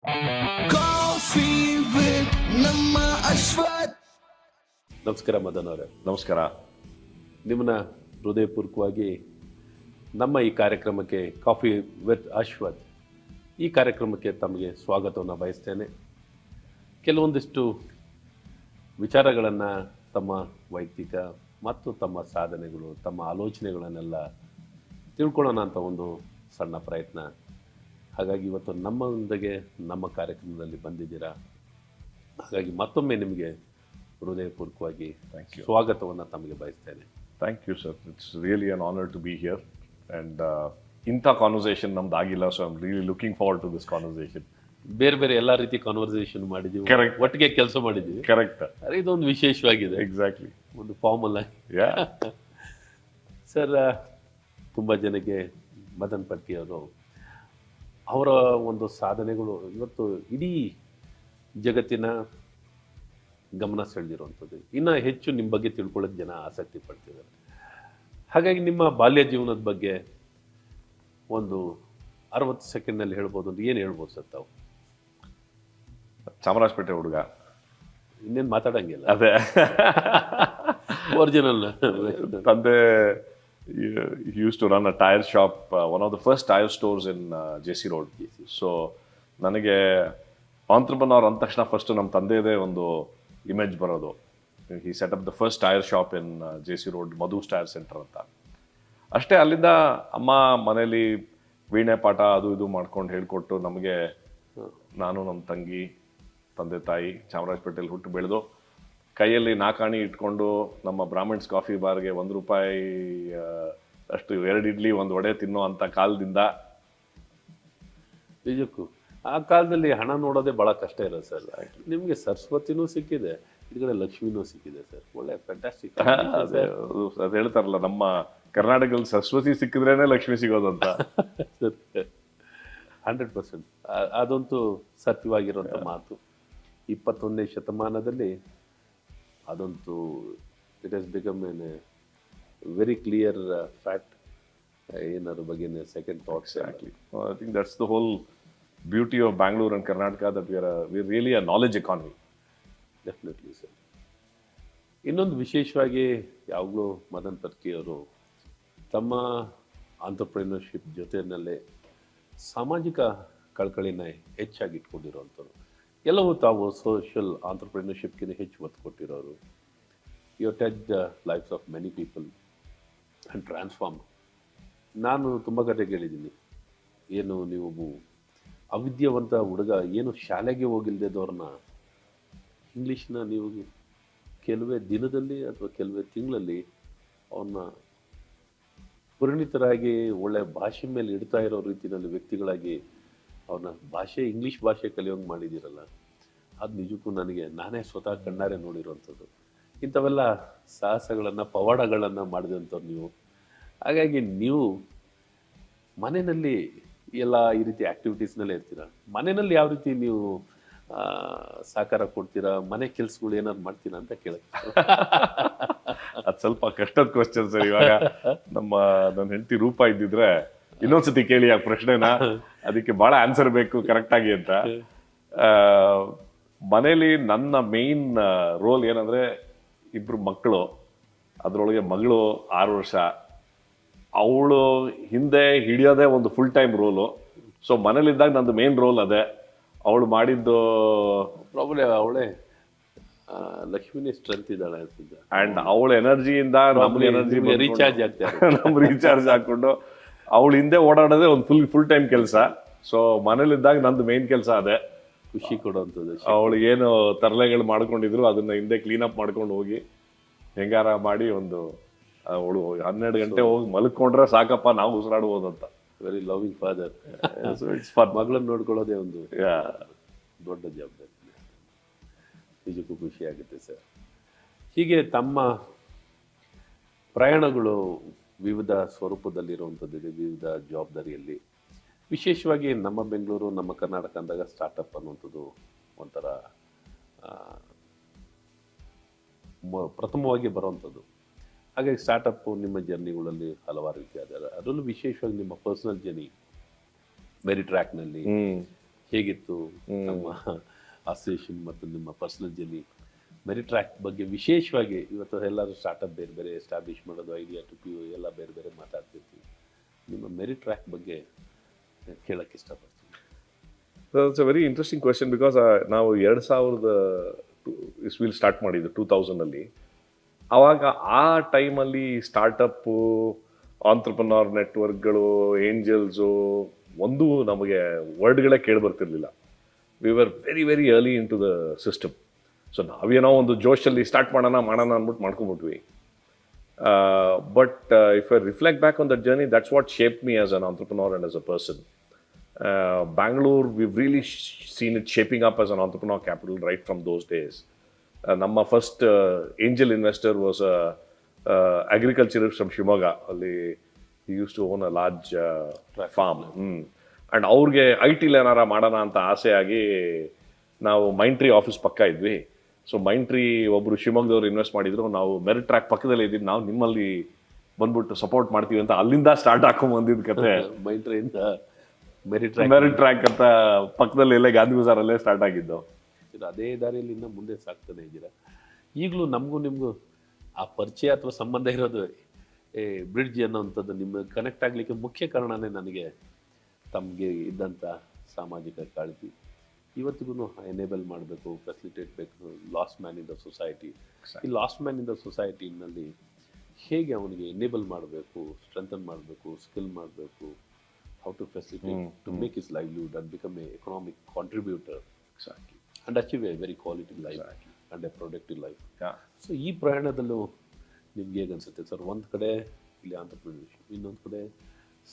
Coffee with ನಮ್ಮ ಅಶ್ವಥ್. ನಮಸ್ಕಾರ ಮದನ್ ಅವರೇ. ನಮಸ್ಕಾರ. ನಿಮ್ಮನ್ನ ಹೃದಯಪೂರ್ವಕವಾಗಿ ನಮ್ಮ ಈ ಕಾರ್ಯಕ್ರಮಕ್ಕೆ ಕಾಫಿ ವಿತ್ ಅಶ್ವಥ್ ಈ ಕಾರ್ಯಕ್ರಮಕ್ಕೆ ತಮಗೆ ಸ್ವಾಗತವನ್ನು ಬಯಸ್ತೇನೆ. ಕೆಲವೊಂದಿಷ್ಟು ವಿಚಾರಗಳನ್ನು ತಮ್ಮ ವೈಯಕ್ತಿಕ ಮತ್ತು ತಮ್ಮ ಸಾಧನೆಗಳು, ತಮ್ಮ ಆಲೋಚನೆಗಳನ್ನೆಲ್ಲ ತಿಳ್ಕೊಳ್ಳೋಣ ಅಂತ ಒಂದು ಸಣ್ಣ ಪ್ರಯತ್ನ. ಹಾಗಾಗಿ ಇವತ್ತು ನಮ್ಮೊಂದಿಗೆ ನಮ್ಮ ಕಾರ್ಯಕ್ರಮದಲ್ಲಿ ಬಂದಿದ್ದೀರಾ. ಹಾಗಾಗಿ ಮತ್ತೊಮ್ಮೆ ನಿಮಗೆ ಹೃದಯಪೂರ್ವಕವಾಗಿ ಸ್ವಾಗತವನ್ನು ತಮಗೆ ಬಯಸ್ತೇನೆ. Thank you sir. It's really an honour to be here and ಇಂಥ ಕಾನ್ವರ್ಸೇಷನ್ ನಮ್ದು ಆಗಿಲ್ಲ. So I am really looking forward to this conversation. ಬೇರೆ ಬೇರೆ ಎಲ್ಲ ರೀತಿ ಕಾನ್ವರ್ಸೇಷನ್ ಮಾಡಿದ್ದೀವಿ, Correct. ಒಟ್ಟಿಗೆ ಕೆಲಸ ಮಾಡಿದ್ದೀವಿ. ಕರೆಕ್ಟ್. ಇದೊಂದು ವಿಶೇಷವಾಗಿದೆ. ಎಕ್ಸಾಕ್ಟ್ಲಿ. ಒಂದು ಫಾರ್ಮಲ್ ಆಗಿ. ಸರ್, ತುಂಬ ಜನಕ್ಕೆ ಮದನ್ ಪಡ್ಕಿ ಅವರು ಅವರ ಒಂದು ಸಾಧನೆಗಳು ಇವತ್ತು ಇಡೀ ಜಗತ್ತಿನ ಗಮನ ಸೆಳೆದಿರುವಂಥದ್ದು. ಇನ್ನು ಹೆಚ್ಚು ನಿಮ್ಮ ಬಗ್ಗೆ ತಿಳ್ಕೊಳ್ಳೋಕೆ ಜನ ಆಸಕ್ತಿ ಪಡ್ತಿದ್ದಾರೆ. ಹಾಗಾಗಿ ನಿಮ್ಮ ಬಾಲ್ಯ ಜೀವನದ ಬಗ್ಗೆ ಒಂದು 60 ಸೆಕೆಂಡ್ನಲ್ಲಿ ಹೇಳ್ಬೋದು ಅಂದ್ರೆ ಏನು ಹೇಳ್ಬೋದು ಸರ್ ತಾವು? ಚಾಮರಾಜಪೇಟೆ ಹುಡುಗ. ಇನ್ನೇನು ಮಾತಾಡಂಗಿಲ್ಲ, ಅದೇ ಒರಿಜಿನಲ್. ತಂದೆ used to run a tire shop, one of the first tire stores in JC Road. So ನನಗೆ ಆಂಟ್ರಪ್ರನರ್ ಅಂದ ತಕ್ಷಣ ಫಸ್ಟ್ ನಮ್ಮ ತಂದೆದೇ ಒಂದು ಇಮೇಜ್ ಬರೋದು. He set up the first tyre shop in JC Road, Madhu tyre centre ಅಂತ. ಅಷ್ಟೇ, ಅಲ್ಲಿಂದ ಅಮ್ಮ ಮನೇಲಿ ವೀಣೆ ಪಾಠ ಅದು ಇದು ಮಾಡ್ಕೊಂಡು ಹೇಳ್ಕೊಟ್ಟು ನಮಗೆ, ನಾನು ನಮ್ಮ ತಂಗಿ, ತಂದೆ ತಾಯಿ ಚಾಮರಾಜಪೇಟೆಯಲ್ಲಿ ಹುಟ್ಟು ಬೆಳೆದು ಕೈಯಲ್ಲಿ 4 ಆಣಿ ಇಟ್ಕೊಂಡು ನಮ್ಮ ಬ್ರಾಹ್ಮಿಣ್ಸ್ ಕಾಫಿ ಬಾರ್ಗೆ ₹1 ಅಷ್ಟು 2 ಇಡ್ಲಿ 1 ವಡೆ ತಿನ್ನೋ ಅಂತ ಕಾಲದಿಂದ. ನಿಜಕ್ಕೂ ಆ ಕಾಲದಲ್ಲಿ ಹಣ ನೋಡೋದೇ ಭಾಳ ಕಷ್ಟ ಇರೋದು ಸರ್. ನಿಮಗೆ ಸರಸ್ವತಿನೂ ಸಿಕ್ಕಿದೆ, ಈ ಕಡೆ ಲಕ್ಷ್ಮಿನೂ ಸಿಕ್ಕಿದೆ ಸರ್. ಒಳ್ಳೆ ಫ್ಯಾಂಟಾಸ್ಟಿಕ್. ಅದು ಹೇಳ್ತಾರಲ್ಲ, ನಮ್ಮ ಕರ್ನಾಟಕದಲ್ಲಿ ಸರಸ್ವತಿ ಸಿಕ್ಕಿದ್ರೇನೆ ಲಕ್ಷ್ಮಿ ಸಿಗೋದಂತ. 100% ಅದಂತೂ ಸತ್ಯವಾಗಿರುವಂಥ ಮಾತು. 21ನೇ ಶತಮಾನದಲ್ಲಿ ಅದಂತೂ it has become an very clear fact. ಏನಾದ್ರ ಬಗ್ಗೆ second thoughts. I think that's the whole beauty of Bangalore and Karnataka, that we are really a knowledge economy. Definitely sir. ಇನ್ನೊಂದು ವಿಶೇಷವಾಗಿ ಯಾವಾಗಲೂ ಮದನ್ ಪಡ್ಕಿ ಅವರು ತಮ್ಮ ಆಂಟ್ರಪ್ರಿನರ್ಶಿಪ್ ಜೊತೆಯಲ್ಲೇ ಸಾಮಾಜಿಕ ಕಳಕಳಿನ ಹೆಚ್ಚಾಗಿ ಇಟ್ಕೊಂಡಿರೋವಂಥವ್ರು. ಎಲ್ಲವೂ ತಾವು ಸೋಷಿಯಲ್ ಆಂಟ್ರಪ್ರಿನರ್ಶಿಪ್ಗೆ ಹೆಚ್ಚು ಒತ್ತು ಕೊಟ್ಟಿರೋರು. You touch the lives of many people and transform. ನಾನು ತುಂಬ ಕತೆ ಕೇಳಿದ್ದೀನಿ. ಏನು ನೀವು ಅವಿದ್ಯಾವಂತ ಹುಡುಗ, ಏನು ಶಾಲೆಗೆ ಹೋಗಿಲ್ದೇದವ್ರನ್ನ ಇಂಗ್ಲೀಷ್ನ ನೀವು ಕೆಲವೇ ದಿನದಲ್ಲಿ ಅಥವಾ ಕೆಲವೇ ತಿಂಗಳಲ್ಲಿ ಅವ್ರನ್ನ ಪರಿಣಿತರಾಗಿ ಒಳ್ಳೆ ಭಾಷೆ ಮೇಲೆ ಇಡ್ತಾ ಇರೋ ರೀತಿಯಲ್ಲಿ ವ್ಯಕ್ತಿಗಳಾಗಿ ಅವ್ರನ್ನ ಇಂಗ್ಲೀಷ್ ಭಾಷೆ ಕಲಿಯೋಂಗೆ ಮಾಡಿದ್ದೀರಲ್ಲ, ಅದು ನಿಜಕ್ಕೂ ನಾನೇ ಸ್ವತಃ ಕಣ್ಣಾರೆ ನೋಡಿರೋವಂಥದ್ದು. ಇಂಥವೆಲ್ಲ ಸಾಹಸಗಳನ್ನು, ಪವಾಡಗಳನ್ನು ಮಾಡಿದಂಥವ್ರು ನೀವು. ಹಾಗಾಗಿ ನೀವು ಮನೆಯಲ್ಲಿ ಎಲ್ಲ ಈ ರೀತಿ ಆ್ಯಕ್ಟಿವಿಟೀಸ್ನಲ್ಲೇ ಇರ್ತೀರ. ಮನೆಯಲ್ಲಿ ಯಾವ ರೀತಿ ನೀವು ಸಹಕಾರ ಕೊಡ್ತೀರಾ? ಮನೆ ಕೆಲಸಗಳು ಏನಾದ್ರು ಮಾಡ್ತೀರಾ ಅಂತ ಕೇಳಕ್ಕೆ. ಅದು ಸ್ವಲ್ಪ ಕಷ್ಟದ ಕ್ವಶನ್ ಸರ್. ಇವಾಗ ನನ್ನ ಹೆಂಡತಿ ರೂಪ ಇದ್ದಿದ್ರೆ ಇನ್ನೊಂದ್ಸತಿ ಕೇಳಿ ಆ ಪ್ರಶ್ನೆನ, ಅದಕ್ಕೆ ಬಹಳ ಆನ್ಸರ್ ಬೇಕು ಕರೆಕ್ಟ್ ಆಗಿ ಅಂತ. ಮನೇಲಿ ನನ್ನ ಮೇನ್ ರೋಲ್ ಏನಂದ್ರೆ, 2 ಮಕ್ಕಳು, ಅದರೊಳಗೆ ಮಗಳು 6 ವರ್ಷ. ಅವಳು ಹಿಂದೆ ಹಿಡಿಯೋದೇ ಒಂದು ಫುಲ್ ಟೈಮ್ ರೋಲು. ಸೊ ಮನೇಲಿದ್ದಾಗ ನಂದು ಮೇನ್ ರೋಲ್ ಅದೇ. ಅವಳು ಮಾಡಿದ್ದು ಅವಳೇ ಲಕ್ಷ್ಮಿನೇ ಸ್ಟ್ರೆಂತ್ ಇದ್ದಾಳೆ ಅನ್ಸಿದ್ದೆ. ಅಂಡ್ ಅವಳ ಎನರ್ಜಿಯಿಂದ ನಮ್ಮ ಎನರ್ಜಿ ರೀಚಾರ್ಜ್ ಆಗ್ತಾರೆ. ನಮ್ ರೀಚಾರ್ಜ್ ಹಾಕೊಂಡು ಅವಳು ಹಿಂದೆ ಓಡಾಡೋದೇ ಒಂದು ಫುಲ್ ಟೈಮ್ ಕೆಲಸ. ಸೊ ಮನೇಲಿದ್ದಾಗ ನಂದು ಮೇನ್ ಕೆಲಸ ಅದೇ. ಖುಷಿ ಕೊಡುವಂಥದ್ದು. ಅವಳು ಏನು ತರಲೆಗಳು ಮಾಡ್ಕೊಂಡಿದ್ರು ಅದನ್ನ ಹಿಂದೆ ಕ್ಲೀನ್ ಅಪ್ ಮಾಡ್ಕೊಂಡು ಹೋಗಿ ಹೆಂಗಾರ ಮಾಡಿ ಅವಳು 12 ಗಂಟೆ ಹೋಗಿ ಮಲ್ಕೊಂಡ್ರೆ ಸಾಕಪ್ಪ, ನಾವು ಉಸಿರಾಡ್ಬೋದಂತ. Very loving father. ಮಗಳನ್ನ ನೋಡ್ಕೊಳ್ಳೋದೇ ಒಂದು ದೊಡ್ಡ ಜವಾಬ್ದಾರಿ. ನಿಜಕ್ಕೂ ಖುಷಿ ಆಗುತ್ತೆ ಸರ್. ಹೀಗೆ ತಮ್ಮ ಪ್ರಯಾಣಗಳು ವಿವಿಧ ಸ್ವರೂಪದಲ್ಲಿರುವಂಥದ್ದಿದೆ, ವಿವಿಧ ಜವಾಬ್ದಾರಿಯಲ್ಲಿ. ವಿಶೇಷವಾಗಿ ನಮ್ಮ ಬೆಂಗಳೂರು, ನಮ್ಮ ಕರ್ನಾಟಕ ಅಂದಾಗ ಸ್ಟಾರ್ಟಪ್ ಅನ್ನುವಂಥದ್ದು ಒಂಥರ ಪ್ರಥಮವಾಗಿ ಬರುವಂಥದ್ದು. ಹಾಗಾಗಿ ಸ್ಟಾರ್ಟಪ್ಪು ನಿಮ್ಮ ಜರ್ನಿಗಳಲ್ಲಿ ಹಲವಾರು ರೀತಿ ಆದ, ಅದರಲ್ಲೂ ವಿಶೇಷವಾಗಿ ನಿಮ್ಮ ಪರ್ಸನಲ್ ಜರ್ನಿ ಬೇರೆ ಟ್ರ್ಯಾಕ್ನಲ್ಲಿ ಹೇಗಿತ್ತು ನಮ್ಮ ಅಸೋಸಿಯೇಷನ್ ಮತ್ತು ನಿಮ್ಮ ಪರ್ಸನಲ್ ಜರ್ನಿ, ಮೆರಿಟ್ರ್ಯಾಕ್ ಬಗ್ಗೆ ವಿಶೇಷವಾಗಿ ಇವತ್ತು ಎಲ್ಲರೂ ಸ್ಟಾರ್ಟಪ್ ಬೇರೆ ಬೇರೆ ಎಸ್ಟಾಬ್ಲಿಷ್ ಮಾಡೋದು, ಐಡಿಯಾ ಟು ಪಿ ಎಲ್ಲ ಬೇರೆ ಬೇರೆ ಮಾತಾಡ್ತಿರ್ತೀವಿ. ನಿಮ್ಮ ಮೆರಿಟ್ರ್ಯಾಕ್ ಬಗ್ಗೆ ಕೇಳೋಕ್ಕೆ ಇಷ್ಟಪಡ್ತೀನಿ. It's a very interesting question because ನಾವು 2000 ಇಸ್ವಿಲ್ ಸ್ಟಾರ್ಟ್ ಮಾಡಿದ್ದು 2000 ಆವಾಗ ಆ ಟೈಮಲ್ಲಿ ಸ್ಟಾರ್ಟಪ್ಪು, ಆಂಟ್ರಪ್ರನರ್ ನೆಟ್ವರ್ಕ್ಗಳು, ಏಂಜಲ್ಸು ಒಂದು ನಮಗೆ ವರ್ಡ್ಗಳೇ ಕೇಳಿಬರ್ತಿರ್ಲಿಲ್ಲ. We were very very early into the system. So ನಾವೇನೋ ಒಂದು ಜೋಶಲ್ಲಿ ಸ್ಟಾರ್ಟ್ ಮಾಡೋಣ ಅಂದ್ಬಿಟ್ಟು ಮಾಡ್ಕೊಂಬಿಟ್ವಿ. But if I reflect back on that journey, that's what shape me as an entrepreneur and as a person. Bangalore, we've really seen it shaping up as an entrepreneur capital right from those days. Namma first angel investor was a agriculturist from Shimoga. He used to own a large farm. And ಅವ್ರಿಗೆ IT ಏನಾರ ಮಾಡೋಣ ಅಂತ ಆಸೆ ಆಗಿ ನಾವು Mindtree office ಪಕ್ಕ ಇದ್ವಿ. So Mindtree ಒಬ್ಬರು ಶಿವಮೊಗ್ಗದವ್ರು ಇನ್ವೆಸ್ಟ್ ಮಾಡಿದ್ರು, ನಾವು ಮೆರಿಟ್ರ್ಯಾಕ್ ಪಕ್ಕದಲ್ಲೇ ಇದ್ದೀವಿ, ನಾವು ನಿಮ್ಮಲ್ಲಿ ಬಂದ್ಬಿಟ್ಟು ಸಪೋರ್ಟ್ ಮಾಡ್ತೀವಿ ಅಂತ ಅಲ್ಲಿಂದ ಸ್ಟಾರ್ಟ್ ಹಾಕೊಂಡ್ ಬಂದಿದ್ದ ಕತೆ. ಮೈಂಟ್ರಿಯಿಂದ ಮೆರಿಟ್ರ್ಯಾಕ್ ಅಂತ ಪಕ್ಕದಲ್ಲಿ ಎಲ್ಲೇ ಗಾಂಧಿ ಬಜಾರಲ್ಲೇ ಸ್ಟಾರ್ಟ್ ಆಗಿದ್ದು. ಅದೇ ದಾರಿಯಲ್ಲಿ ಇನ್ನು ಮುಂದೆ ಸಾಕ್ತಾನೆ ಇದ್ದೀರಾ. ಈಗಲೂ ನಮಗೂ ನಿಮಗೂ ಆ ಪರಿಚಯ ಅಥವಾ ಸಂಬಂಧ ಇರೋದು, ಬ್ರಿಡ್ಜ್ ಅನ್ನೋವಂಥದ್ದು ನಿಮ್ಮ ಕನೆಕ್ಟ್ ಆಗಲಿಕ್ಕೆ ಮುಖ್ಯ ಕಾರಣನೇ ನನಗೆ ತಮಗೆ ಇದ್ದಂಥ ಸಾಮಾಜಿಕ ಕಾಳಜಿ. ಇವತ್ತಿಗೂ ಎನೇಬಲ್ ಮಾಡಬೇಕು, ಫೆಸಿಲಿಟೇಟ್ ಬೇಕು. Last man in the society, ಈ ಲಾಸ್ಟ್ ಮ್ಯಾನ್ ಇನ್ ದ ಸೊಸೈಟಿನಲ್ಲಿ ಹೇಗೆ ಅವನಿಗೆ ಎನೇಬಲ್ ಮಾಡಬೇಕು, ಸ್ಟ್ರೆಂಥನ್ ಮಾಡಬೇಕು, ಸ್ಕಿಲ್ ಮಾಡಬೇಕು, how to facilitate to make his livelihood and become an economic contributor, Exactly. and achieve a very quality life, exactly, and a productive life. Yeah. So ಈ ಪ್ರಯಾಣದಲ್ಲೂ ನಿಮ್ಗೆ ಹೇಗೆ ಅನ್ಸುತ್ತೆ sir? ಒಂದು ಕಡೆ ಇಲ್ಲಿ ಆಂಟ್ರಪ್ರಿನರ್ಶಿಪ್, ಇನ್ನೊಂದು ಕಡೆ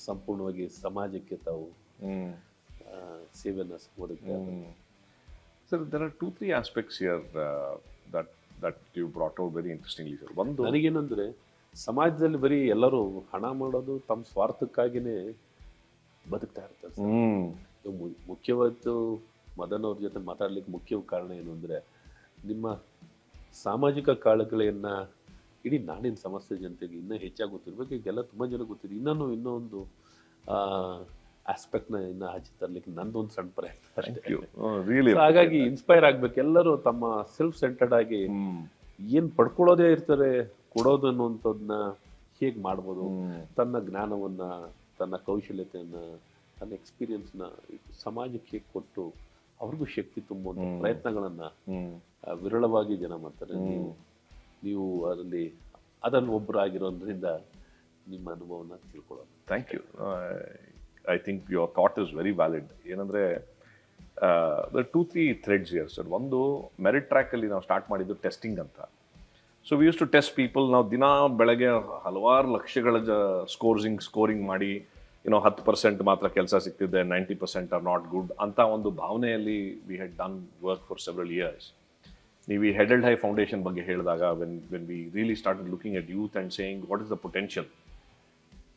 ಸಂಪೂರ್ಣವಾಗಿ ಸಮಾಜಕ್ಕೆ ತಾವು ಸೇವೆಯನ್ನು ಒದಗಿಸ್ತಾ ಇದ್ದಾರೆ. Sir, there are 2-3 aspects here that you brought out very interestingly, sir. ಒಂದು ನನಗೇನಂದ್ರೆ, ಸಮಾಜದಲ್ಲಿ ಬರೀ ಎಲ್ಲರೂ ಹಣ ಮಾಡೋದು ತಮ್ಮ ಸ್ವಾರ್ಥಕ್ಕಾಗಿನೇ ಬದುಕ್ತಾ ಇರ್ತಾರೆ ಸರ್. ಮುಖ್ಯವಾದ ಮದನ್ ಅವ್ರ ಜೊತೆ ಮಾತಾಡ್ಲಿಕ್ಕೆ ಮುಖ್ಯ ಕಾರಣ ಏನು ಅಂದರೆ, ನಿಮ್ಮ ಸಾಮಾಜಿಕ ಕಾಳಜಿಯನ್ನು ಇಡೀ ನಾಡಿನ ಸಮಸ್ಯೆ ಜನತೆಗೆ ಇನ್ನೂ ಹೆಚ್ಚಾಗಿ ಗೊತ್ತಿರ್ಬೇಕು. ಈಗೆಲ್ಲ ತುಂಬ ಜನ ಗೊತ್ತಿದೆ. ಇನ್ನೊಂದು ಆಸ್ಪೆಕ್ಟ್ನ ಇನ್ನೂ ಆಚೆ ತರಲಿಕ್ಕೆ ನಂದೊಂದು ಸಣ್ಣ ಪ್ರಯತ್ನ. ಹಾಗಾಗಿ ಇನ್ಸ್ಪೈರ್ ಆಗ್ಬೇಕು ಎಲ್ಲರೂ. ತಮ್ಮ ಸೆಲ್ಫ್ ಸೆಂಟರ್ಡ್ ಆಗಿ ಏನು ಪಡ್ಕೊಳ್ಳೋದೇ ಇರ್ತಾರೆ, ಕೊಡೋದು ಅನ್ನುವಂಥದ್ದನ್ನ ಹೇಗೆ ಮಾಡ್ಬೋದು, ತನ್ನ ಜ್ಞಾನವನ್ನ, ತನ್ನ ಕೌಶಲ್ಯತೆಯನ್ನು, ತನ್ನ ಎಕ್ಸ್ಪೀರಿಯನ್ಸ್ನ ಸಮಾಜಕ್ಕೆ ಹೇಗೆ ಕೊಟ್ಟು ಅವ್ರಿಗೂ ಶಕ್ತಿ ತುಂಬುವಂಥ ಪ್ರಯತ್ನಗಳನ್ನು ವಿರಳವಾಗಿ ಜನ ಮಾಡ್ತಾರೆ. ನೀವು ಅದರಲ್ಲಿ ಒಬ್ಬರಾಗಿರೋದ್ರಿಂದ ನಿಮ್ಮ ಅನುಭವನ ತಿಳ್ಕೊಳ್ಳೋಣ. Thank you. I think your thought is very valid. ಏನಂದರೆ, 2-3 ಥ್ರೆಡ್ಸ್ ಇಯರ್ ಸರ್. ಒಂದು, ಮೆರಿಟ್ರ್ಯಾಕಲ್ಲಿ ನಾವು ಸ್ಟಾರ್ಟ್ ಮಾಡಿದ್ದು ಟೆಸ್ಟಿಂಗ್ ಅಂತ. So we use to test people. ನಾವು ದಿನ ಬೆಳಗ್ಗೆ ಹಲವಾರು ಲಕ್ಷಗಳ ಸ್ಕೋರಿಂಗ್ ಮಾಡಿ 10% ಮಾತ್ರ ಕೆಲಸ ಸಿಗ್ತಿದೆ, 90% ಆರ್ ನಾಟ್ ಗುಡ್ ಅಂತ ಒಂದು ಭಾವನೆಯಲ್ಲಿ we had done work for several years. ನೀವು ಈ ಹೆಡ್ ಹೈ ಫೌಂಡೇಶನ್ ಬಗ್ಗೆ ಹೇಳಿದಾಗ, when we really start looking at youth and saying what is the potential,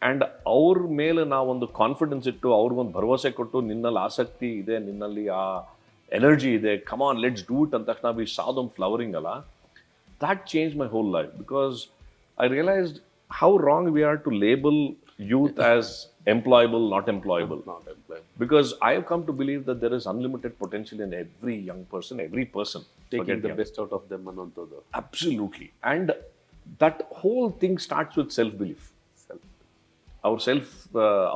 and ಅವ್ರ ಮೇಲೆ ನಾವೊಂದು ಕಾನ್ಫಿಡೆನ್ಸ್ ಇಟ್ಟು, ಅವ್ರಿಗೊಂದು ಭರವಸೆ ಕೊಟ್ಟು, ನಿನ್ನಲ್ಲಿ ಆಸಕ್ತಿ ಇದೆ, ನಿನ್ನಲ್ಲಿ ಆ ಎನರ್ಜಿ ಇದೆ, come on let's do it ಅಂದ ತಕ್ಷಣ ವಿ ಸಾ ದಮ್ ಫ್ಲವರಿಂಗ್ ಅಲ್ಲ. That changed my whole life because I realized how wrong we are to label youth as employable, not employable. Because I have come to believe that there is unlimited potential in every young person, every person. Taking the best out of them annontodu. Absolutely. And that whole thing starts with self-belief.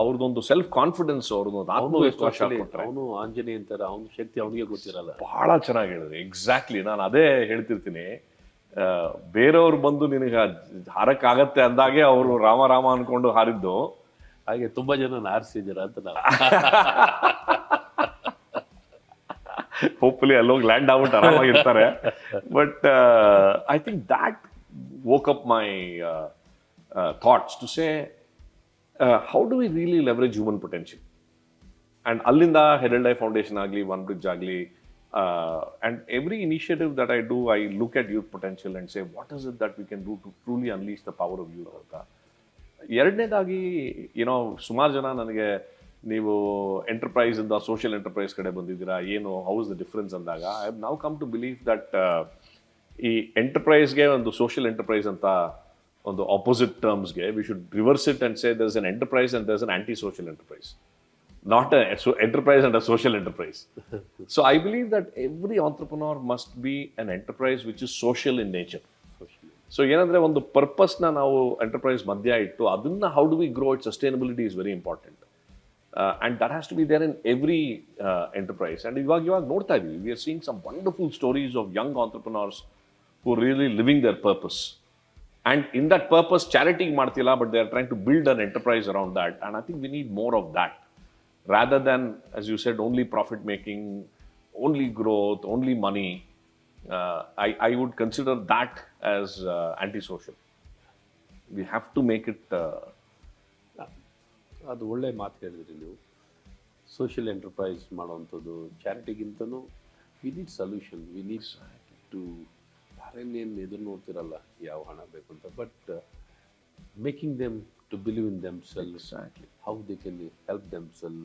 ಅವ್ರದೊಂದು self confidence, ಅವ್ರದೊಂದು ಆತ್ಮವಿಶ್ವಾಸ. ಅವನು ಆಂಜನೇಯ ಅಂತಾರೆ, ಅವನ ಶಕ್ತಿ ಅವನಿಗೆ ಗೊತ್ತಿರಲ್ಲ. ಬಹಳ ಚೆನ್ನಾಗಿ ಹೇಳಿದ್ರೆ. ಎಕ್ಸಾಕ್ಟ್ಲಿ. ನಾನು ಅದೇ ಹೇಳ್ತಿರ್ತೀನಿ, ಬೇರೆಯವ್ರು ಬಂದು ನಿನಗೆ ಹಾರಕ್ಕಾಗತ್ತೆ ಅಂದಾಗೆ ಅವರು ರಾಮ ಅನ್ಕೊಂಡು ಹಾರಿದ್ದು. ಹಾಗೆ ತುಂಬಾ ಜನ ಹಾರಿಸಿದ್ದೀರ ಅಂತ ನಾವು ಹೋಪ್ಫುಲಿ ಅಲ್ಲೋಗಿ ಲ್ಯಾಂಡ್ ಆಗ್ಬಿಟ್ಟು ಆರಾಮಾಗಿರ್ತಾರೆ. But I think that woke up my thoughts to say how do we really leverage human potential. And ಅಲ್ಲಿಂದ ಹೆರಲ್ಡ್ ಐ ಫೌಂಡೇಶನ್ ಆಗಲಿ, ಒನ್ ಬ್ರಿಡ್ಜ್ ಆಗಲಿ, and every initiative that I do, I look at youth potential and say, what is it that we can do to truly unleash the power of youth ಅಂತ. ಎರಡನೇದಾಗಿ, ಸುಮಾರು ಜನ ನನಗೆ, ನೀವು ಎಂಟರ್ಪ್ರೈಸ್ ಇಂದ social enterprise ಕಡೆ ಬಂದಿದ್ದೀರಾ, ಏನು ಹೌ ಇಸ್ ದ ಡಿಫ್ರೆನ್ಸ್ ಅಂದಾಗ, I have now come to believe that ಈ ಎಂಟರ್ಪ್ರೈಸ್ಗೆ ಒಂದು ಸೋಷಿಯಲ್ ಎಂಟರ್ಪ್ರೈಸ್ ಅಂತ ಒಂದು ಆಪೋಸಿಟ್ ಟರ್ಮ್ಸ್ಗೆ we should reverse it and say there is an enterprise and there is an anti social enterprise. not enterprise and a social enterprise. So I believe that every entrepreneur must be an enterprise which is social in nature. So ಏನಂದ್ರೆ ಒಂದು ಪರ್ಪಸ್ನ ನಾವು enterprise ಮಧ್ಯ ಇಟ್ಟು ಅದನ್ನ how do we grow it sustainability is very important and that has to be there in every enterprise. And ಇವಾಗ ನೋಡ್ತಾ ಇದೀವಿ, we are seeing some wonderful stories of young entrepreneurs who really living their purpose. And in that purpose, charity ಮಾಡ್ತಿಲ್ಲ, but they are trying to build an enterprise around that. And I think we need more of that. Rather than, as you said, only profit making, only growth, only money. I would consider that as antisocial. We have to make it... ಅದು ಒಳ್ಳೆ ಮಾತು ಹೇಳಿದ್ರಿ ನೀವು. Social enterprise ಮಾಡೋವಂಥದ್ದು ಚಾರಿಟಿಗಿಂತನೂ we need solution, we need to ಯಾರೇನೇನು ಎದುರು ನೋಡ್ತಿರಲ್ಲ ಯಾವ ಹಣ ಬೇಕು ಅಂತ, but making them to believe in themselves, how they can help themselves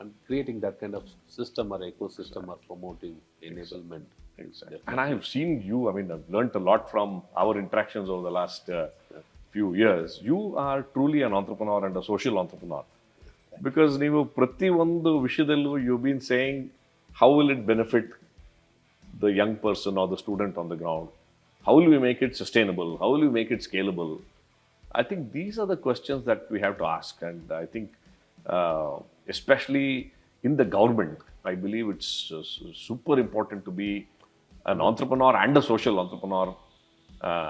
and creating that kind of system or ecosystem or promoting enablement. Exactly. And I have seen you, I mean, I've learned a lot from our interactions over the last few years. You are truly an entrepreneur and a social entrepreneur. Because ನೀವು ಪ್ರತಿ ಒಂದು ವಿಷಯದಲ್ಲೂ you've been saying, how will it benefit the young person or the student on the ground? How will we make it sustainable? How will we make it scalable? I think these are the questions that we have to ask. And I think especially in the government, I believe it's super important to be an entrepreneur and a social entrepreneur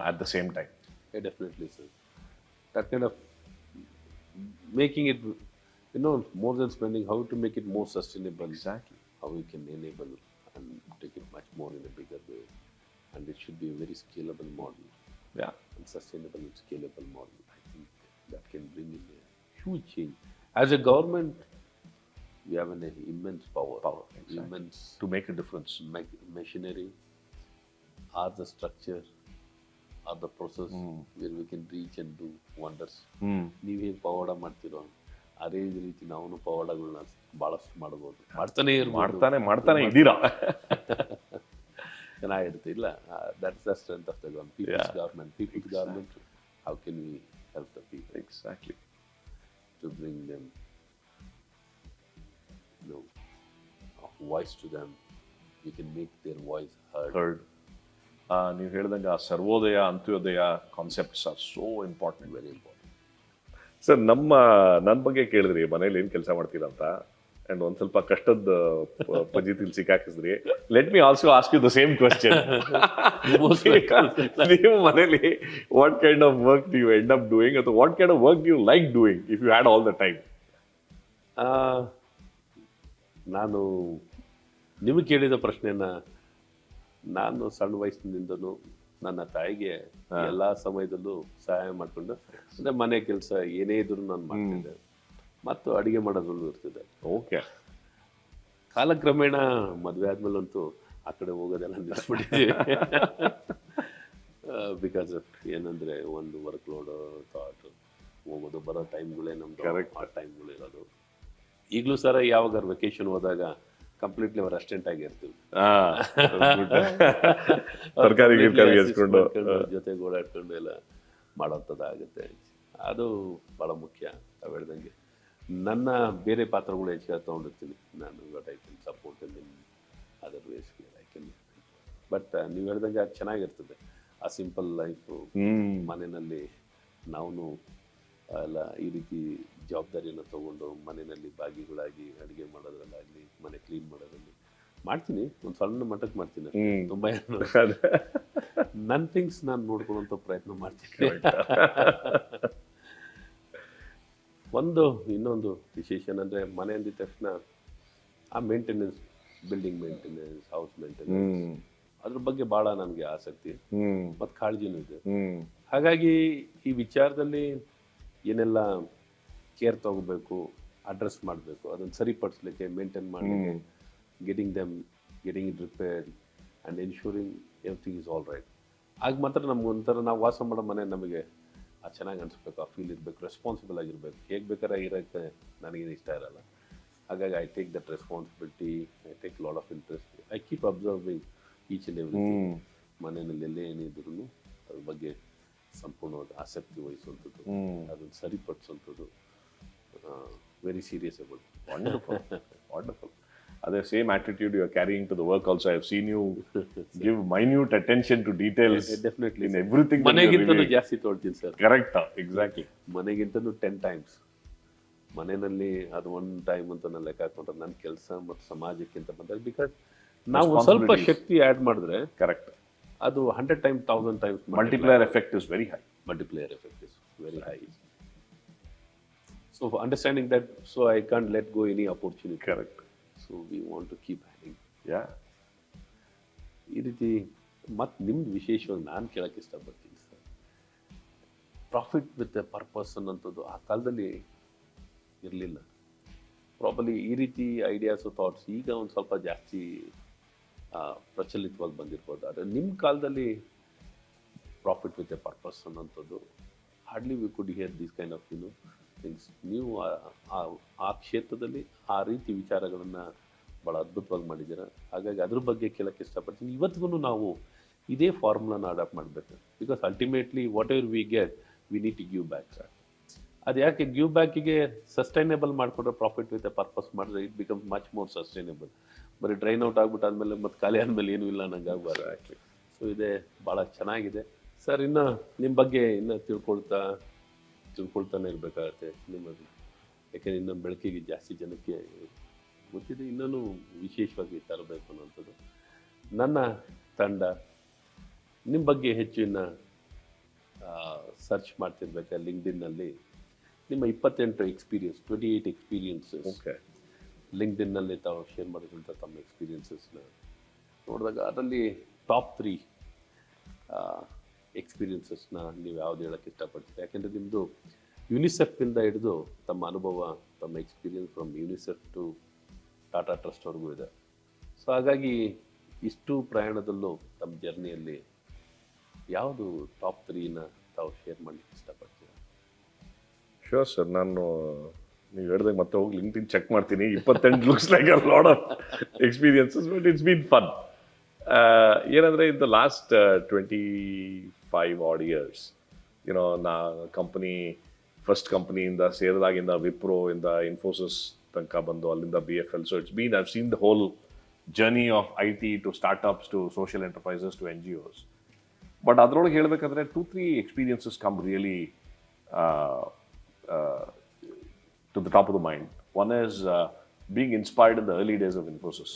at the same time. Yeah, definitely, sir. That kind of making it, more than spending, how to make it more sustainable. Exactly. How we can enable and take it much more in a bigger way. And it should be a very scalable model. Yeah. And sustainable and scalable model. I think that can bring in a huge change. As a government, we have an immense power. Exactly. Immense To make a difference. Machinery, or the structure, or the process where we can reach and do wonders. ನೀವೇನು ಪವಾಡ ಮಾಡ್ತಿರೋ ಅದೇ ರೀತಿ ನಾವು ಪವಾಡಗಳನ್ನ ಭಾಳಷ್ಟು ಮಾಡ್ಬೋದು, ಮಾಡ್ತಾನೆ ಇದ್ದೀರಾ. ಚೆನ್ನಾಗಿರುತ್ತೆ ಇಲ್ಲ, that's the strength of the government. People's government, people's government, how can we help the people? Exactly. To bring them, voice to them. We can make their voice heard. ನೀವು ಹೇಳಿದಂಗೆ ಆ Sarvodaya Antyodaya concepts are so important, very important. Sir, ನನ್ನ ಬಗ್ಗೆ ಕೇಳಿದ್ರಿ ಮನೇಲಿ ಏನು ಕೆಲಸ ಮಾಡ್ತೀರಂತ, and ಒಂದ್ ಸ್ವಲ್ಪ ಕಷ್ಟದ ಪಜಿತಿಲ್ ಸಿಕ್ಕಾಕಿಸಿದ್ರಿ. Let me also ask you the same question. ನೀವು ಮನೇಲಿ what kind of work do you end up doing, ಅಥವಾ what kind of work do you like doing if you had all the time? ನಾನು ನಿಮಗೆ ಕೇಳಿದ ಪ್ರಶ್ನೆನ ನಾನು ಸಣ್ಣ ವಯಸ್ಸಿನಿಂದನೂ ನನ್ನ ತಾಯಿಗೆ ಎಲ್ಲಾ ಸಮಯದಲ್ಲೂ ಸಹಾಯ ಮಾಡಿಕೊಂಡು, ಅಂದ್ರೆ ಮನೆ ಕೆಲಸ ಏನೇ ಇದ್ರು ನಾನು ಮಾಡ್ತಿದ್ದೆ, ಮತ್ತು ಅಡಿಗೆ ಮಾಡೋದ್ರಲ್ಲೂ ಇರ್ತಿದ್ದೆ. ಓಕೆ. ಕಾಲಕ್ರಮೇಣ ಮದುವೆ ಆದ್ಮೇಲಂತೂ ಆ ಕಡೆ ಹೋಗೋದೆಲ್ಲ ನಿಲ್ಲಿಸ್ಬಿಟ್ಟಿದ್ದೀವಿ. ಬಿಕಾಸ್ ಏನಂದ್ರೆ ಒಂದು ವರ್ಕ್ ಲೋಡ್, ಥಾಟ್, ಹೋಗೋದು ಬರೋ ಟೈಮ್ಗಳೇ ನಮ್ದು ಆ ಟೈಮ್ಗಳು ಇರೋದು. ಈಗಲೂ ಸರ ಯಾವಾಗ ವೆಕೇಶನ್ ಹೋದಾಗ ಕಂಪ್ಲೀಟ್ಲಿ ಅವ್ರ ಅಸ್ಟೆಂಟ್ ಆಗಿರ್ತೀವಿ, ಜೊತೆಗೆ ಓಡಾಡ್ಕೊಂಡು ಎಲ್ಲ ಮಾಡೋಂಥದ್ದಾಗುತ್ತೆ. ಅದು ಭಾಳ ಮುಖ್ಯ. ತಾವು ಹೇಳ್ದಂಗೆ ನನ್ನ ಬೇರೆ ಪಾತ್ರಗಳು ಹೆಚ್ಚಾಗಿ ತೊಗೊಂಡಿರ್ತೀನಿ ನಾನು. But I can support in other ways, I can. But ನೀವು ಹೇಳ್ದಂಗೆ ಅದು ಚೆನ್ನಾಗಿರ್ತದೆ ಆ ಸಿಂಪಲ್ ಲೈಫು. ಮನೆಯಲ್ಲಿ ನಾವು ಎಲ್ಲ ಈ ರೀತಿ ಜವಾಬ್ದಾರಿಯನ್ನು ತಗೊಂಡು ಮನೆಯಲ್ಲಿ ಭಾಗಿಗಳಾಗಿ ಅಡುಗೆ ಮಾಡೋದ್ರಲ್ಲಾಗಲಿ, ಮನೆ ಕ್ಲೀನ್ ಮಾಡೋದ್ರಲ್ಲಿ ಮಾಡ್ತೀನಿ. ಒಂದು ಸಣ್ಣ ಮಟ್ಟಕ್ಕೆ ಮಾಡ್ತೀನಿ, ತುಂಬ ನನ್ನ ಥಿಂಗ್ಸ್ ನಾನು ನೋಡ್ಕೊಳ್ಳೋಂಥ ಪ್ರಯತ್ನ ಮಾಡ್ತೀನಿ. ಇನ್ನೊಂದು ವಿಶೇಷ ಏನಂದರೆ, ಮನೆ ಅಂದಿದ ತಕ್ಷಣ ಆ maintenance, building maintenance, house maintenance, ಅದ್ರ ಬಗ್ಗೆ ಭಾಳ ನನಗೆ ಆಸಕ್ತಿ ಮತ್ತು ಕಾಳಜಿನೂ ಇದೆ. ಹಾಗಾಗಿ ಈ ವಿಚಾರದಲ್ಲಿ ಏನೆಲ್ಲ ಕೇರ್ ತಗೋಬೇಕು, ಅಡ್ರೆಸ್ ಮಾಡಬೇಕು, ಅದನ್ನು ಸರಿಪಡಿಸ್ಲಿಕ್ಕೆ, ಮೇಂಟೈನ್ ಮಾಡಲಿಕ್ಕೆ, getting it repaired and ensuring everything is all right. ಆಗ ಮಾತ್ರ ನಮ್ಗೊಂಥರ ನಾವು ವಾಸ ಮಾಡೋ ಮನೆ ನಮಗೆ ಚೆನ್ನಾಗಿ ಅನಿಸ್ಬೇಕು, ಆ ಫೀಲ್ ಇರಬೇಕು, ರೆಸ್ಪಾನ್ಸಿಬಲ್ ಆಗಿರಬೇಕು. ಹೇಗೆ ಬೇಕಾದ್ರೆ ಇರೋಕ್ಕೆ ನನಗೇನು ಇಷ್ಟ ಇರಲ್ಲ. ಹಾಗಾಗಿ I take that responsibility, I take lot of interest, I keep observing each and everything. ಮನೆಯಲ್ಲಿ ಎಲ್ಲೇ ಏನಿದ್ರು ಅದ್ರ ಬಗ್ಗೆ ಸಂಪೂರ್ಣವಾದ ಆಸಕ್ತಿ ವಹಿಸುವಂಥದ್ದು, ಅದನ್ನು ಸರಿಪಡಿಸುವಂಥದ್ದು very serious about. Wonderful. Wonderful. The same attitude you are carrying to the work also. I have seen you give minute attention to details definitely in everything. that you are ಮನೆಗಿಂತನೂ reviewing. ಜಾಸ್ತಿ ತೊಳ್ತೀನಿ sir. Correct. Exactly. ಮನೆಗಿಂತನೂ 10 times. ಮನೆಯಲ್ಲಿ ಅದು 1 time ಅಂತ ನಾನು ಲೆಕ್ಕ ಹಾಕೊಂಡ್ರೆ ನನ್ನ ಕೆಲಸ ಮತ್ತು ಸಮಾಜಕ್ಕಿಂತ ಬಂದಾಗ, ಬಿಕಾಸ್ ನಾವು ಸ್ವಲ್ಪ Responsibilities. ಶಕ್ತಿ ಆ್ಯಡ್ ಮಾಡಿದ್ರೆ Correct. ಅದು 100 times 1000 times Multiplier effect is very high. multiplier effect is very high. So for understanding that, so I can't let go any opportunity. Correct. So we want to keep adding. Yeah. ಈ ರೀತಿ ಮತ್ತು ನಿಮ್ದು ವಿಶೇಷವಾಗಿ ನಾನು ಕೇಳಕ್ಕೆ ಇಷ್ಟಪಡ್ತೀನಿ sir, profit with a purpose ಅನ್ನೋಂಥದ್ದು ಆ ಕಾಲದಲ್ಲಿ ಇರಲಿಲ್ಲ. ಪ್ರಾಬಲಿ ಈ ರೀತಿ ಐಡಿಯಾಸು ಥಾಟ್ಸ್ ಈಗ ಒಂದು ಸ್ವಲ್ಪ ಜಾಸ್ತಿ ಪ್ರಚಲಿತವಾಗಿ ಬಂದಿರ್ಬೋದು. ಆದರೆ ನಿಮ್ಮ ಕಾಲದಲ್ಲಿ ಪ್ರಾಫಿಟ್ ವಿತ್ ಎ ಪರ್ಪಸ್ ಅನ್ನೋಂಥದ್ದು hardly we could here this kind of things. ನೀವು ಆ ಕ್ಷೇತ್ರದಲ್ಲಿ ಆ ರೀತಿ ವಿಚಾರಗಳನ್ನು ಭಾಳ ಅದ್ಭುತವಾಗಿ ಮಾಡಿದ್ದೀರ. ಹಾಗಾಗಿ ಅದ್ರ ಬಗ್ಗೆ ಕೇಳೋಕ್ಕೆ ಇಷ್ಟಪಡ್ತೀನಿ. ಇವತ್ತಿಗೂ ನಾವು ಇದೇ ಫಾರ್ಮುಲಾನ ಅಡಾಪ್ಟ್ ಮಾಡಬೇಕು, because ultimately whatever we get we need to give back. ಅದು ಯಾಕೆ ಗಿವ್ ಬ್ಯಾಕಿಗೆ ಸಸ್ಟೈನೇಬಲ್ ಮಾಡಿಕೊಂಡ್ರೆ, ಪ್ರಾಫಿಟ್ ವಿತ್ ಎ ಪರ್ಪಸ್ ಮಾಡಿದ್ರೆ it becomes much more sustainable. ಬರೀ ಡ್ರೈನ್ ಔಟ್ ಆಗ್ಬಿಟ್ಟು ಆದಮೇಲೆ ಮತ್ತು ಖಾಲಿ ಆದಮೇಲೆ ಏನೂ ಇಲ್ಲ ನಂಗೆ ಆಗಬಾರ್ದು. ಆ್ಯಕ್ಚುಲಿ ಸೊ ಇದೇ ಭಾಳ ಚೆನ್ನಾಗಿದೆ ಸರ್. ಇನ್ನು ನಿಮ್ಮ ಬಗ್ಗೆ ಇನ್ನೂ ತಿಳ್ಕೊಳ್ತಾನೆ ಇರಬೇಕಾಗತ್ತೆ ನಿಮ್ಮದು, ಯಾಕೆಂದರೆ ಇನ್ನೂ ಬೆಳಕಿಗೆ ಜಾಸ್ತಿ ಜನಕ್ಕೆ ಗೊತ್ತಿದೆ, ಇನ್ನೂ ವಿಶೇಷವಾಗಿ ತರಬೇಕು ಅನ್ನೋಂಥದ್ದು. ನನ್ನ ತಂಡ ನಿಮ್ಮ ಬಗ್ಗೆ ಹೆಚ್ಚು ಇನ್ನು ಸರ್ಚ್ ಮಾಡ್ತಿರ್ಬೇಕಾದ್ರೆ ಲಿಂಕ್ಡ್ಇನ್ನಲ್ಲಿ ನಿಮ್ಮ 28 ಎಕ್ಸ್ಪೀರಿಯನ್ಸ್, 28 ಎಕ್ಸ್ಪೀರಿಯನ್ಸಸ್ Okay. ಲಿಂಕ್ಡ್ಇನ್ನಲ್ಲಿ ತಾವು ಶೇರ್ ಮಾಡಿದಂಥ ತಮ್ಮ ಎಕ್ಸ್ಪೀರಿಯನ್ಸಸ್ನ ನೋಡಿದಾಗ ಅದರಲ್ಲಿ ಟಾಪ್ 3 ಎಕ್ಸ್ಪೀರಿಯನ್ಸಸ್ನ ನೀವು ಯಾವ್ದು ಹೇಳೋಕ್ಕೆ ಇಷ್ಟಪಡ್ತೀರಿ? ಯಾಕೆಂದರೆ ನಿಮ್ಮದು ಯುನಿಸೆಫ್ನಿಂದ ಹಿಡಿದು ತಮ್ಮ ಅನುಭವ, ತಮ್ಮ experience from UNICEF to Tata ಟ್ರಸ್ಟ್ವರೆಗೂ ಇದೆ. ಸೊ ಹಾಗಾಗಿ ಇಷ್ಟು ಪ್ರಯಾಣದಲ್ಲೂ ತಮ್ಮ ಜರ್ನಿಯಲ್ಲಿ ಯಾವುದು ಟಾಪ್ 3ನ ತಾವು ಶೇರ್ ಮಾಡಲಿಕ್ಕೆ ಇಷ್ಟಪಡ್ತೀರಾ? Sure, sir. ನಾನು ನೀವು ಹೇಳಿದಾಗ ಮತ್ತೆ ಹೋಗಿ ಲಿಂಕ್ಡ್ಇನ್ ಚೆಕ್ ಮಾಡ್ತೀನಿ. 28 looks like a lot of experiences, but it's been fun. ಏನಂದರೆ in the last 25 odd years, ನಾ ಕಂಪನಿ ಫಸ್ಟ್ ಕಂಪನಿಯಿಂದ ಸೇರಿದಾಗಿಂದ ವಿಪ್ರೋಯಿಂದ ಇನ್ಫೋಸಿಸ್ ತನಕ ಬಂದು ಅಲ್ಲಿಂದ BFL. So I've seen the whole journey of IT to startups to social enterprises to NGOs. But ಅದರೊಳಗೆ ಹೇಳಬೇಕಂದ್ರೆ 2-3 experiences come really to the top of the mind. One is being inspired in the early days of Infosys.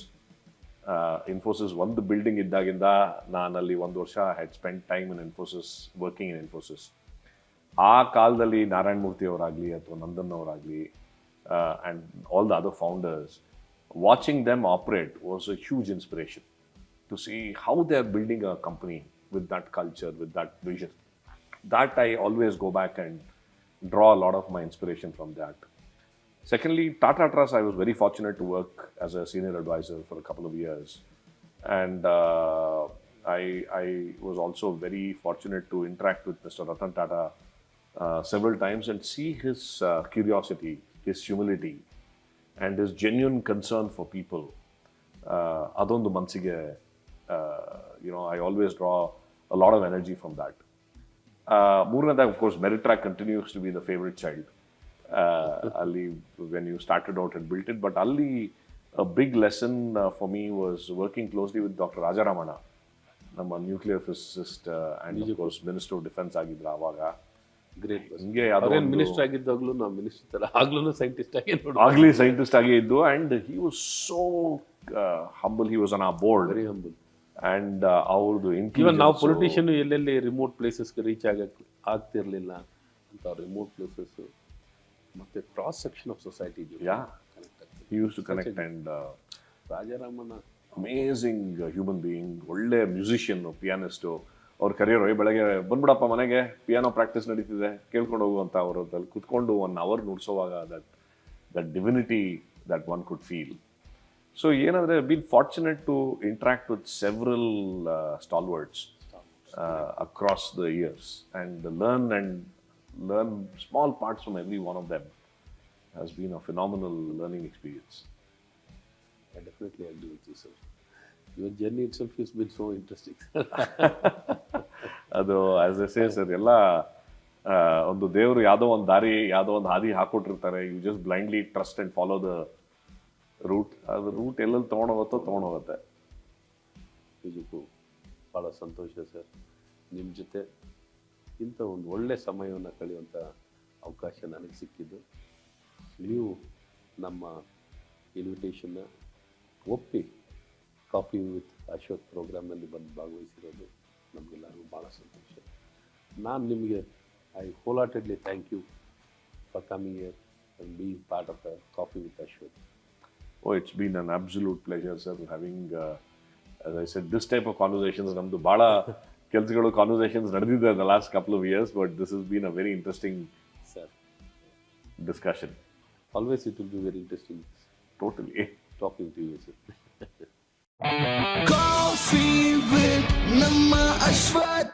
Infosys, ಒಂದು building ಇದ್ದಾಗಿಂದ ನಾನಲ್ಲಿ 1 ವರ್ಷ had spent time in Infosys, working in Infosys. ಆ ಕಾಲದಲ್ಲಿ ನಾರಾಯಣ ಮೂರ್ತಿ ಅವರಾಗಲಿ ಅಥವಾ Nandan ಅವರಾಗಲಿ and all the other founders, watching them operate was a huge inspiration to see how they are building a company with that culture, with that vision. That I always go back and draw a lot of my inspiration from that. Secondly, Tata Trust, I was very fortunate to work as a senior advisor for a couple of years. And I was also very fortunate to interact with Mr. Ratan Tata several times and see his curiosity, his humility, and his genuine concern for people. Adondu mansige, I always draw a lot of energy from that. Moornada, of course, Meritrack continues to be the favorite child. Ali, when you started out and built it, but Ali, a big lesson for me was working closely with Dr. Rajaramana, ನಮ್ಮ nuclear physicist and of course minister of defence ಆಗಿದ್ರು ಆವಾಗ. Great. ಹಿಂಗೆ ಯಾವುದೋ minister ಆಗಿದ್ದಾಗಲೂ ನಾವು minister ಥರ ಆಗ್ಲೂ scientist ಆಗಿ ಆಗಲಿ scientist ಆಗೇ ಇದ್ದು. And he was so humble. He was on ಆ ಬೋರ್ಡ್, ವೆರಿ ಹಂಬಲ್. ಆ್ಯಂಡ್ ಅವ್ರದ್ದು ಇವನ್ ನಾವು ಪೊಲಿಟಿಷಿಯನ್ ಎಲ್ಲೆಲ್ಲಿ ರಿಮೋಟ್ ಪ್ಲೇಸಸ್ಗೆ ರೀಚ್ ಆಗ್ತಿರ್ಲಿಲ್ಲ ಅಂತ ರಿಮೋಟ್ ಪ್ಲೇಸಸ್ಸು ಮತ್ತು cross section of society he used to connect. And ರಾಜಾರಾಮನ ಅಮೇಝಿಂಗ್ ಹ್ಯೂಮನ್ ಬೀಯಿಂಗ್, ಒಳ್ಳೆ ಮ್ಯೂಸಿಷಿಯನ್ನು, ಪಿಯಾನಿಸ್ಟು. ಅವ್ರು ಕರೆಯೋರು, ಬೆಳಗ್ಗೆ ಬಂದ್ಬಿಡಪ್ಪ ಮನೆಗೆ ಪಿಯಾನೋ ಪ್ರಾಕ್ಟೀಸ್ ನಡೀತಿದೆ ಕೇಳ್ಕೊಂಡು ಹೋಗುವಂಥ. ಅವರದ್ದಲ್ಲಿ ಕುತ್ಕೊಂಡು 1 hour ನುಡ್ಸೋವಾಗ that divinity that one could feel. So ಏನಂದರೆ been fortunate to interact with several stalwarts across the years and learn small parts from every one of them has been a phenomenal learning experience. I definitely agree with you, sir. Your journey itself has been so interesting. ಅದು, as I say, sir, ಎಲ್ಲ ಒಂದು ದೇವರು ಯಾವುದೋ ಒಂದು ದಾರಿ ಯಾವುದೋ ಒಂದು ಹಾದಿ ಹಾಕೊಟ್ಟಿರ್ತಾರೆ, you just blindly trust and follow the route. ಅದು ರೂಟ್ ಎಲ್ಲೆಲ್ಲಿ ತೊಗೊಂಡೋಗುತ್ತೆ. ನಿಜಕ್ಕೂ ಭಾಳ ಸಂತೋಷ ಸರ್, ನಿಮ್ಮ ಜೊತೆ ಇಂಥ ಒಂದು ಒಳ್ಳೆಯ ಸಮಯವನ್ನು ಕಳೆಯುವಂಥ ಅವಕಾಶ ನನಗೆ ಸಿಕ್ಕಿದ್ದು. ನೀವು ನಮ್ಮ ಇನ್ವಿಟೇಷನ್ನ ಒಪ್ಪಿ ಕಾಫಿ ವಿತ್ ಅಶ್ವಥ್ ಪ್ರೋಗ್ರಾಮ್ನಲ್ಲಿ ಬಂದು ಭಾಗವಹಿಸಿರೋದು ನಮಗೆಲ್ಲರಿಗೂ ಭಾಳ ಸಂತೋಷ. ನಾನು ನಿಮಗೆ I wholeheartedly thank you for coming here and being part of the coffee with Ashwath. Oh, it's been an absolute pleasure, sir, having, as I said, this type of conversations. ನಮ್ಮದು ಭಾಳ ಕೆಲಸಗಳು conversations ನಡೆದಿದೆ the last couple of years, but this has been a very interesting Sir, discussion. always it will be very interesting Totally. talking to you, sir. Coffee with Namma Ashwath.